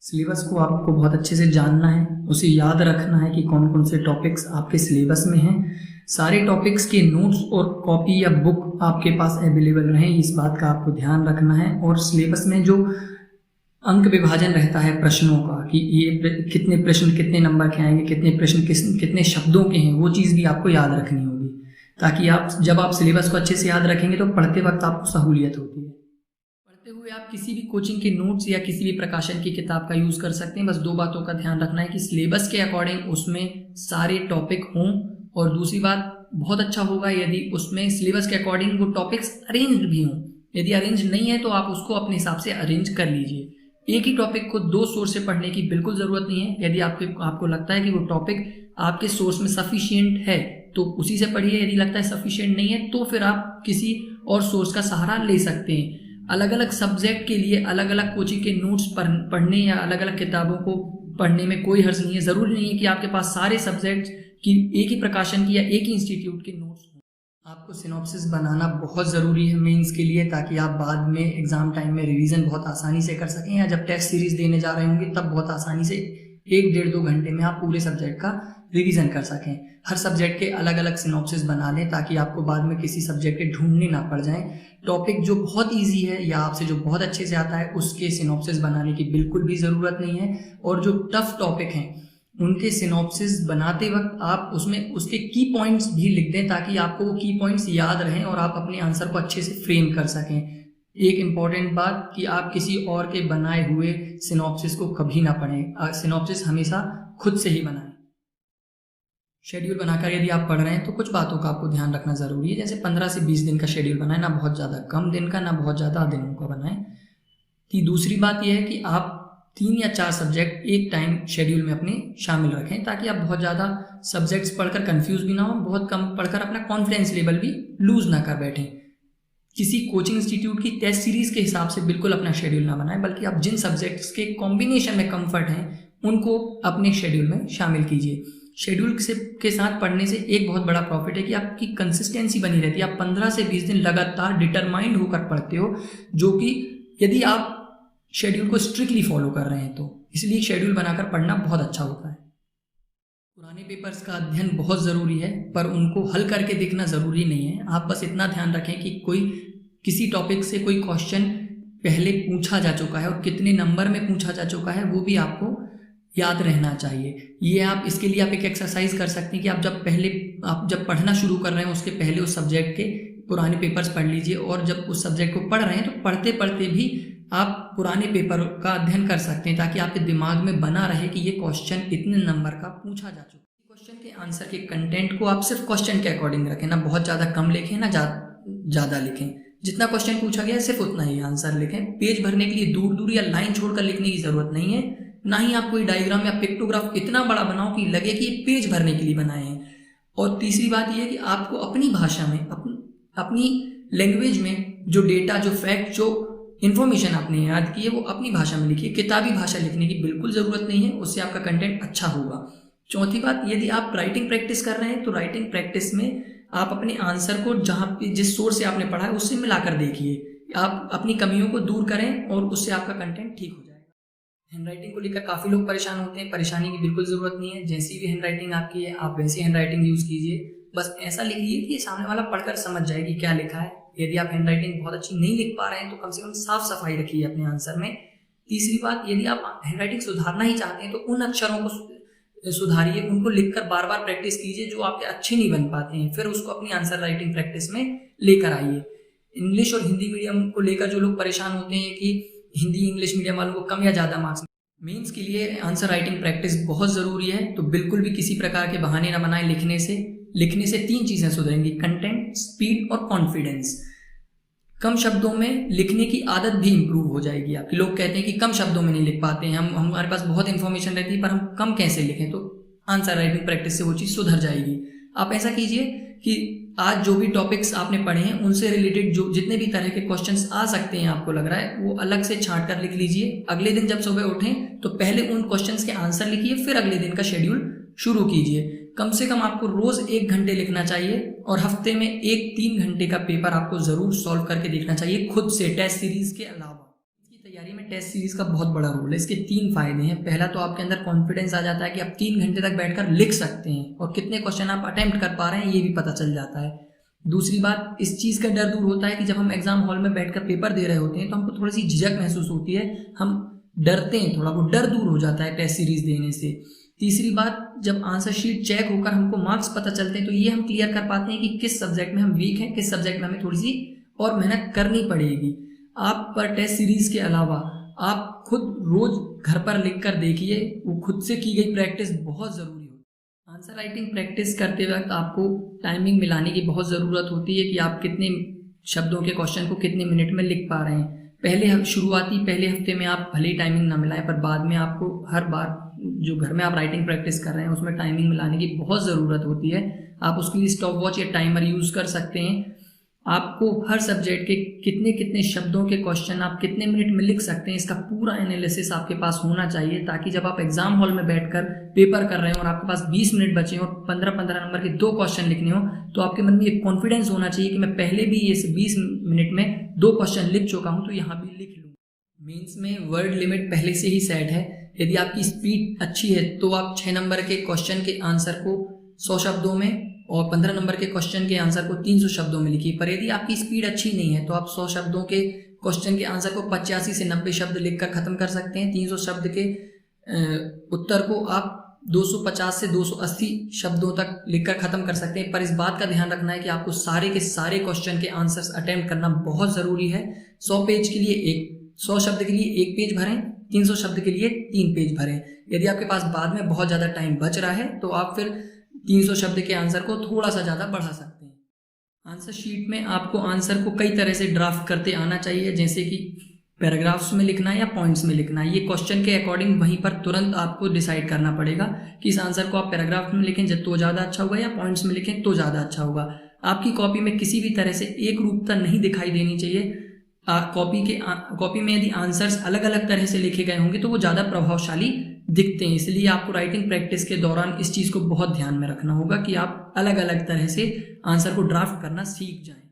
Syllabus को आपको बहुत अच्छे से जानना है, उसे याद रखना है कि कौन कौन से टॉपिक्स आपके सिलेबस में हैं। सारे टॉपिक्स के नोट्स और कॉपी या बुक आपके पास अवेलेबल रहें, इस बात का आपको ध्यान रखना है। और सिलेबस में जो अंक विभाजन रहता है प्रश्नों का कि ये कितने प्रश्न कितने नंबर के आएंगे, कितने प्रश्न कितने शब्दों के हैं, वो चीज़ भी आपको याद रखनी होगी, ताकि जब आप सिलेबस को अच्छे से याद रखेंगे तो पढ़ते वक्त आपको सहूलियत होती है। पढ़ते हुए आप किसी भी कोचिंग के नोट्स या किसी भी प्रकाशन की किताब का यूज़ कर सकते हैं। बस दो बातों का ध्यान रखना है कि सिलेबस के अकॉर्डिंग उसमें सारे टॉपिक हों, और दूसरी बात बहुत अच्छा होगा यदि उसमें सिलेबस के अकॉर्डिंग वो टॉपिक्स अरेंज्ड भी हों। यदि अरेंज नहीं है तो आप उसको अपने हिसाब से अरेंज कर लीजिए। एक ही टॉपिक को दो सोर्स से पढ़ने की बिल्कुल ज़रूरत नहीं है। यदि आपको लगता है कि वो टॉपिक आपके सोर्स में सफिशिएंट है तो उसी से पढ़िए। यदि लगता है सफिशिएंट नहीं है तो फिर आप किसी और सोर्स का सहारा ले सकते हैं। अलग अलग सब्जेक्ट के लिए अलग अलग कोचिंग के नोट्स पढ़ने या अलग अलग किताबों को पढ़ने में कोई हर्ज नहीं है। ज़रूरी नहीं है कि आपके पास सारे सब्जेक्ट की एक ही प्रकाशन की या एक ही इंस्टीट्यूट के नोट्स हों। आपको सिनॉप्सिस बनाना बहुत ज़रूरी है मेंस के लिए, ताकि आप बाद में एग्ज़ाम टाइम में रिवीजन बहुत आसानी से कर सकें, या जब टेस्ट सीरीज़ देने जा रहे होंगे तब बहुत आसानी से 1-1.5-2 घंटे में आप पूरे सब्जेक्ट का रिवीजन कर सकें। हर सब्जेक्ट के अलग अलग सिनॉप्सिस बना लें ताकि आपको बाद में किसी सब्जेक्ट के ढूंढने ना पड़ जाएं। टॉपिक जो बहुत ईजी है या आपसे जो बहुत अच्छे से आता है उसके सिनॉप्सिस बनाने की बिल्कुल भी ज़रूरत नहीं है। और जो टफ टॉपिक हैं उनके सिनॉप्सिस बनाते वक्त आप उसमें उसके की पॉइंट्स भी लिख दें, ताकि आपको वो की पॉइंट्स याद रहें और आप अपने आंसर को अच्छे से फ्रेम कर सकें। एक इम्पॉर्टेंट बात कि आप किसी और के बनाए हुए सिनॉप्सिस को कभी ना पढ़ें। सिनॉप्सिस हमेशा खुद से ही बनाएं। शेड्यूल बनाकर यदि आप पढ़ रहे हैं तो कुछ बातों का आपको ध्यान रखना ज़रूरी है। जैसे 15 से 20 दिन का शेड्यूल बनाएं, ना बहुत ज़्यादा कम दिन का ना बहुत ज़्यादा दिनों का बनाएं। कि दूसरी बात यह है कि आप 3 या 4 सब्जेक्ट एक टाइम शेड्यूल में अपने शामिल रखें, ताकि आप बहुत ज़्यादा सब्जेक्ट्स पढ़कर कंफ्यूज भी ना हो, बहुत कम पढ़कर अपना कॉन्फिडेंस लेवल भी लूज ना कर बैठें। किसी कोचिंग इंस्टीट्यूट की टेस्ट सीरीज के हिसाब से बिल्कुल अपना शेड्यूल ना बनाएं, बल्कि आप जिन सब्जेक्ट्स के कॉम्बिनेशन में कंफर्ट हैं उनको अपने शेड्यूल में शामिल कीजिए। शेड्यूल के साथ पढ़ने से एक बहुत बड़ा प्रॉफिट है कि आपकी कंसिस्टेंसी बनी रहती है। आप 15 से 20 दिन लगातार डिटरमाइंड होकर पढ़ते हो, जो कि यदि आप शेड्यूल को स्ट्रिक्टली फॉलो कर रहे हैं तो इसलिए शेड्यूल बनाकर पढ़ना बहुत अच्छा होता है। पुराने पेपर्स का अध्ययन बहुत ज़रूरी है, पर उनको हल करके देखना ज़रूरी नहीं है। आप बस इतना ध्यान रखें कि किसी टॉपिक से कोई क्वेश्चन पहले पूछा जा चुका है और कितने नंबर में पूछा जा चुका है वो भी आपको याद रहना चाहिए। इसके लिए आप एक एक्सरसाइज कर सकते हैं कि आप जब पढ़ना शुरू कर रहे हैं उसके पहले उस सब्जेक्ट के पुराने पेपर्स पढ़ लीजिए, और जब उस सब्जेक्ट को पढ़ रहे हैं तो पढ़ते पढ़ते भी आप पुराने पेपर का अध्ययन कर सकते हैं, ताकि आपके दिमाग में बना रहे कि ये क्वेश्चन इतने नंबर का पूछा जा चुका है। क्वेश्चन के आंसर के कंटेंट को आप सिर्फ क्वेश्चन के अकॉर्डिंग रखें, ना बहुत ज़्यादा कम लिखें ना ज़्यादा लिखें। जितना क्वेश्चन पूछा गया है सिर्फ उतना ही आंसर लिखें। पेज भरने के लिए दूर दूर या लाइन छोड़कर लिखने की ज़रूरत नहीं है। ना ही आप कोई डायग्राम या पिक्टोग्राफ इतना बड़ा बनाओ कि लगे कि पेज भरने के लिए बनाए हैं। और तीसरी बात यह है कि आपको अपनी भाषा में अपनी लैंग्वेज में जो डेटा, जो फैक्ट, जो इन्फॉर्मेशन आपने याद की है वो अपनी भाषा में लिखिए। किताबी भाषा लिखने की बिल्कुल ज़रूरत नहीं है, उससे आपका कंटेंट अच्छा होगा। चौथी बात, यदि आप राइटिंग प्रैक्टिस कर रहे हैं तो राइटिंग प्रैक्टिस में आप अपने आंसर को जिस सोर्स से आपने पढ़ा है उससे मिलाकर देखिए। आप अपनी कमियों को दूर करें और उससे आपका कंटेंट ठीक हो जाएगा। हैंडराइटिंग को लेकर काफ़ी लोग परेशान होते हैं। परेशानी की बिल्कुल ज़रूरत नहीं है। जैसी भी हैंडराइटिंग आपकी है आप वैसी हैंडराइटिंग यूज़ कीजिए। बस ऐसा लिखिए कि सामने वाला पढ़कर समझ जाए कि क्या लिखा है। यदि आप हैंडराइटिंग बहुत अच्छी नहीं लिख पा रहे हैं तो कम से कम साफ सफाई रखिए अपने आंसर में। तीसरी बात, यदि आप हैंडराइटिंग सुधारना ही चाहते हैं तो उन अक्षरों को सुधारिए, उनको लिखकर बार बार प्रैक्टिस कीजिए जो आपके अच्छे नहीं बन पाते हैं, फिर उसको अपनी आंसर राइटिंग प्रैक्टिस में लेकर आइए। इंग्लिश और हिंदी मीडियम को लेकर जो लोग परेशान होते हैं कि हिंदी इंग्लिश मीडियम वालों को कम या ज़्यादा मार्क्स, मेंस के लिए आंसर राइटिंग प्रैक्टिस बहुत ज़रूरी है। तो बिल्कुल भी किसी प्रकार के बहाने ना बनाएं। लिखने से 3 चीज़ें सुधरेंगी: कंटेंट, स्पीड और कॉन्फिडेंस। कम शब्दों में लिखने की आदत भी इंप्रूव हो जाएगी आपकी। लोग कहते हैं कि कम शब्दों में नहीं लिख पाते हैं, हमारे पास बहुत इन्फॉर्मेशन रहती है पर हम कम कैसे लिखें, तो आंसर राइटिंग प्रैक्टिस से वो चीज़ सुधर जाएगी। आप ऐसा कीजिए कि आज जो भी टॉपिक्स आपने पढ़े हैं उनसे रिलेटेड जो जितने भी तरह के क्वेश्चंस आ सकते हैं आपको लग रहा है वो अलग से छांट कर लिख लीजिए। अगले दिन जब सुबह उठें तो पहले उन क्वेश्चंस के आंसर लिखिए, फिर अगले दिन का शेड्यूल शुरू कीजिए। कम से कम आपको रोज 1 घंटे लिखना चाहिए और हफ्ते में 3 घंटे का पेपर आपको जरूर सॉल्व करके देखना चाहिए खुद से, टेस्ट सीरीज के अलावा। इसकी तैयारी में में टेस्ट सीरीज का बहुत बड़ा रोल है। इसके 3 फायदे हैं। पहला तो आपके अंदर कॉन्फिडेंस आ जाता है कि आप 3 घंटे तक बैठकर लिख सकते हैं और कितने क्वेश्चन आप अटेम्प्ट कर पा रहे हैं ये भी पता चल जाता है। दूसरी बात, इस चीज़ का डर दूर होता है कि जब हम एग्जाम हॉल में बैठकर पेपर दे रहे होते हैं तो हमको थोड़ी सी झिझक महसूस होती है, हम डरते हैं, थोड़ा वो डर दूर हो जाता है टेस्ट सीरीज देने से। तीसरी बात, जब आंसर शीट चेक होकर हमको मार्क्स पता चलते हैं तो ये हम क्लियर कर पाते हैं कि किस सब्जेक्ट में हम वीक हैं, किस सब्जेक्ट में हमें थोड़ी सी और मेहनत करनी पड़ेगी। आप पर टेस्ट सीरीज के अलावा आप खुद रोज घर पर लिख कर देखिए, वो खुद से की गई प्रैक्टिस बहुत ज़रूरी होती है। आंसर राइटिंग प्रैक्टिस करते वक्त आपको टाइमिंग मिलाने की बहुत ज़रूरत होती है कि आप कितने शब्दों के क्वेश्चन को कितने मिनट में लिख पा रहे हैं। पहले हफ्ते में आप भले ही टाइमिंग ना मिलाएं, पर बाद में आपको हर बार जो घर में आप राइटिंग प्रैक्टिस कर रहे हैं उसमें टाइमिंग मिलाने की बहुत ज़रूरत होती है। आप उसके लिए स्टॉप वॉच या टाइमर यूज़ कर सकते हैं। आपको हर सब्जेक्ट के कितने कितने शब्दों के क्वेश्चन आप कितने मिनट में लिख सकते हैं इसका पूरा एनालिसिस आपके पास होना चाहिए, ताकि जब आप एग्जाम हॉल में बैठकर पेपर कर रहे हो और आपके पास 20 मिनट बचे और 15-15 नंबर के 2 क्वेश्चन लिखने हो, तो आपके मन में एक कॉन्फिडेंस होना चाहिए कि मैं पहले भी ये 20 मिनट में 2 क्वेश्चन लिख चुका हूँ तो यहाँ भी लिख लूँ। मेंस में वर्ड लिमिट पहले से ही सेट है। यदि आपकी स्पीड अच्छी है तो आप 6 नंबर के क्वेश्चन के आंसर को 100 शब्दों में और 15 नंबर के क्वेश्चन के आंसर को 300 शब्दों में लिखिए। पर यदि आपकी स्पीड अच्छी नहीं है तो आप 100 शब्दों के क्वेश्चन के आंसर को 85 से 90 शब्द लिखकर ख़त्म कर सकते हैं। 300 शब्द के उत्तर को आप 250 से 280 शब्दों तक लिखकर ख़त्म कर सकते हैं। पर इस बात का ध्यान रखना है कि आपको सारे के सारे क्वेश्चन के आंसर्स अटेम्प्ट करना बहुत ज़रूरी है। 100 शब्द के लिए 1 पेज भरें, 300 शब्द के लिए 3 पेज भरें। यदि आपके पास बाद में बहुत ज़्यादा टाइम बच रहा है तो आप फिर 300 शब्द के आंसर को थोड़ा सा ज़्यादा बढ़ा सकते हैं। आंसर शीट में आपको आंसर को कई तरह से ड्राफ्ट करते आना चाहिए, जैसे कि पैराग्राफ्स में लिखना है या पॉइंट्स में लिखना है। ये क्वेश्चन के अकॉर्डिंग वहीं पर तुरंत आपको डिसाइड करना पड़ेगा कि इस आंसर को आप पैराग्राफ में लिखें तो ज़्यादा अच्छा होगा या पॉइंट्स में लिखें तो ज़्यादा अच्छा होगा। आपकी कॉपी में किसी भी तरह से एक रूपता नहीं दिखाई देनी चाहिए। कॉपी में यदि आंसर्स अलग अलग तरह से लिखे गए होंगे तो वो ज़्यादा प्रभावशाली दिखते हैं। इसलिए आपको राइटिंग प्रैक्टिस के दौरान इस चीज़ को बहुत ध्यान में रखना होगा कि आप अलग अलग तरह से आंसर को ड्राफ्ट करना सीख जाएं।